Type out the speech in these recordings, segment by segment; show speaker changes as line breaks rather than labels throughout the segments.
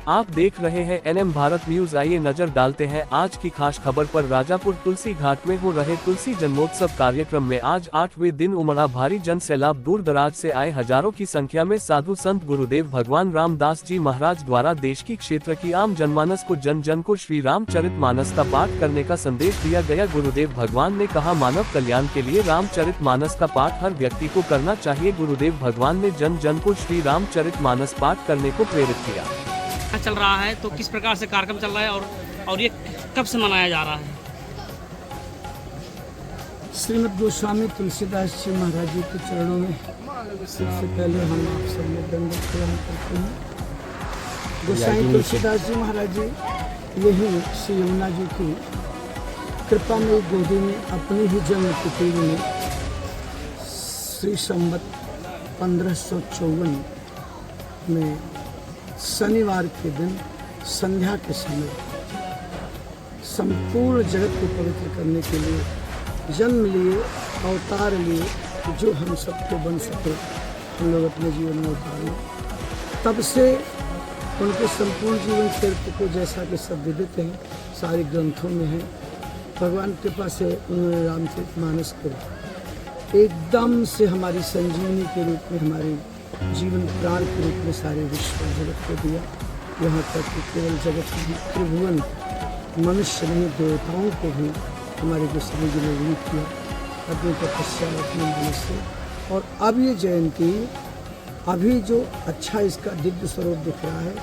आप देख रहे हैं एनएम भारत न्यूज। आइए नजर डालते हैं आज की खास खबर पर। राजापुर तुलसी घाट में हो रहे तुलसी जन्मोत्सव कार्यक्रम में आज 8वें दिन उमड़ा भारी जन सैलाब। दूर दराज से आए हजारों की संख्या में साधु संत गुरुदेव भगवान रामदास जी महाराज द्वारा देश की क्षेत्र की आम जनमानस को जन जन को श्री रामचरितमानस का पाठ करने का संदेश दिया गया। गुरुदेव भगवान ने कहा, मानव कल्याण के लिए रामचरितमानस का पाठ हर व्यक्ति को करना चाहिए। गुरुदेव भगवान ने जन जन को श्री रामचरितमानस पाठ करने को प्रेरित किया।
चल रहा है तो किस प्रकार से कार्यक्रम चल रहा है और ये कब से मनाया जा रहा है?
श्रीमद् गोस्वामी तुलसीदास जी महाराज जी के चरणों में सबसे पहले हम आप सब में दंडवत प्रणाम करते हैं। गोस्वामी तुलसीदास जी महाराज जी यही श्री यमुना जी की कृपा में गोदी में अपनी ही जन्म तिथि में श्री संवत 1554 में शनिवार के दिन संध्या के समय संपूर्ण जगत को पवित्र करने के लिए जन्म लिए, अवतार लिए, जो हम सबको बन सके हम लोग अपने जीवन में उतारें। तब से उनके संपूर्ण जीवन चरित्र को जैसा कि सब विदित हैं, सारे ग्रंथों में है, भगवान कृपा से उन्होंने रामचरितमानस को एकदम से हमारी संजीवनी के रूप में, हमारे जीवन प्राण के रूप में सारे विश्व जगत को दिया। यहाँ तक कि केवल जगत की त्रिभुवन मनुष्य नहीं, देवताओं को भी हमारे गोस्वामी जी ने लीड किया अपनी तपस्या, अपने मन से। और अब ये जयंती अभी जो अच्छा इसका दिव्य स्वरूप दिख रहा है,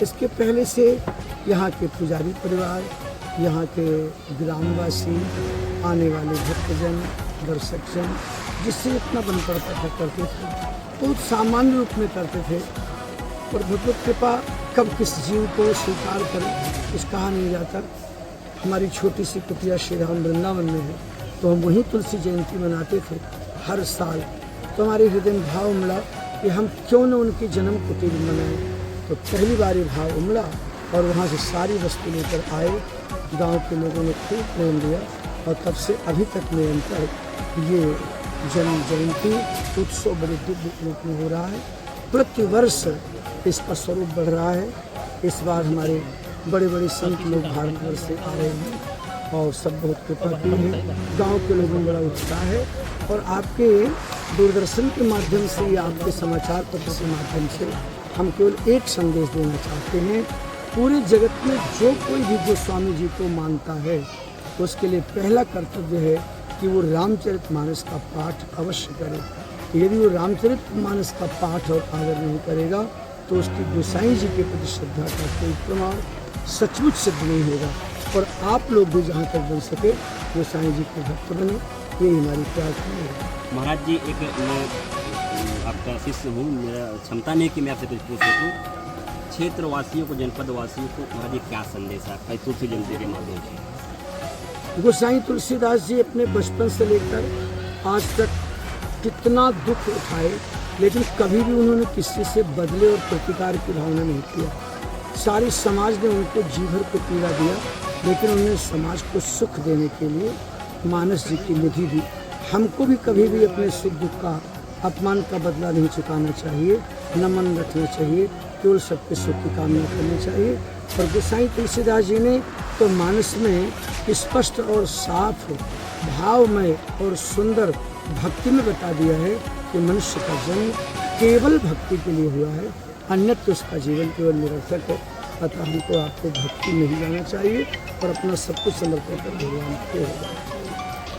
इसके पहले से यहाँ के पुजारी परिवार, यहाँ के ग्रामवासी, आने वाले भक्तजन, दर्शकजन जिससे इतना बन पड़ता था करते थे, बहुत सामान्य रूप में करते थे। और भगवत कृपा कब किस जीव को स्वीकार करें कुछ कहा नहीं जाता। हमारी छोटी सी कुटिया श्री राम वृंदावन में है, तो हम वहीं तुलसी जयंती मनाते थे हर साल। तो हमारे हृदय में भाव उमड़ा कि हम क्यों न उनकी जन्म कुटीर मनाएं। तो पहली बार ये भाव उमड़ा और वहाँ से सारी वस्तु लेकर आए। गांव के लोगों ने खूब प्रेम दिया और तब से अभी तक निरंतर ये जन्म जयंती उत्सव बड़े दिव्य रूप में हो रहा है। प्रति वर्ष इसका स्वरूप बढ़ रहा है। इस बार हमारे बड़े बड़े संत लोग भारतवर्ष से आ रहे हैं और सब बहुत कृपा की है। गांव के लोगों में बड़ा उत्साह है और आपके दूरदर्शन के माध्यम से या आपके समाचार पत्र के माध्यम से हम केवल एक संदेश देना चाहते हैं। पूरे जगत में जो कोई भी गोस्वामी जी को मानता है, तो उसके लिए पहला कर्तव्य है कि वो रामचरितमानस का पाठ अवश्य करे। यदि वो रामचरितमानस का पाठ और आदर नहीं करेगा तो उसकी गोसाई जी के प्रति श्रद्धा का कोई प्रमाण सचमुच सिद्ध नहीं होगा। और आप लोग भी जहाँ तक बन सके गोसाई जी के भक्त बने, यही हमारी प्रार्थना है।
महाराज जी, एक मैं आपका शिष्य हूँ, मेरा क्षमता नहीं कि मैं आपसे कुछ पूछ सकूँ। क्षेत्रवासियों को, जनपद वासियों को महाराज जी क्या संदेश है आपका तुलसी जयंती के माध्यम से?
गोसाई तुलसीदास जी अपने बचपन से लेकर आज तक कितना दुख उठाए, लेकिन कभी भी उन्होंने किसी से बदले और प्रतिकार की भावना नहीं किया। सारे समाज ने उनको जी भर को पीड़ा दिया, लेकिन उन्होंने समाज को सुख देने के लिए मानस जी की निधि दी। हमको भी कभी भी अपने सुख दुख का, अपमान का बदला नहीं चुकाना चाहिए, नमन रखना चाहिए, केवल सबके सुख की कामना करनी चाहिए। और गोसाई तुलसीदास जी ने तो मानस में स्पष्ट और साफ भावमय और सुंदर भक्ति में बता दिया है कि मनुष्य का जन्म केवल भक्ति के लिए हुआ है, अन्यथा उसका जीवन केवल निरर्थक है। अतः हमको आपको भक्ति में ही जाना चाहिए और अपना सब कुछ समर्पण कर भगवान के होगा।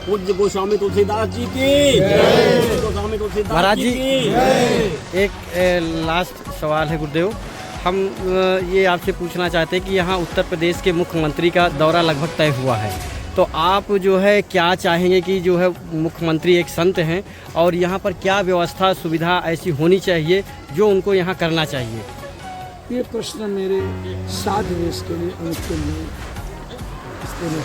पूज्य गोस्वामी तुलसीदास जी की जय। गोस्वामी तुलसीदास
महाराज जी
की।
एक लास्ट सवाल है गुरुदेव, हम ये आपसे पूछना चाहते हैं कि यहाँ उत्तर प्रदेश के मुख्यमंत्री का दौरा लगभग तय हुआ है, तो आप जो है क्या चाहेंगे कि जो है मुख्यमंत्री एक संत हैं और यहाँ पर क्या व्यवस्था सुविधा ऐसी होनी चाहिए जो उनको यहाँ करना चाहिए?
ये प्रश्न मेरे साध वेश के लिए अनुकूल नहीं, इसलिए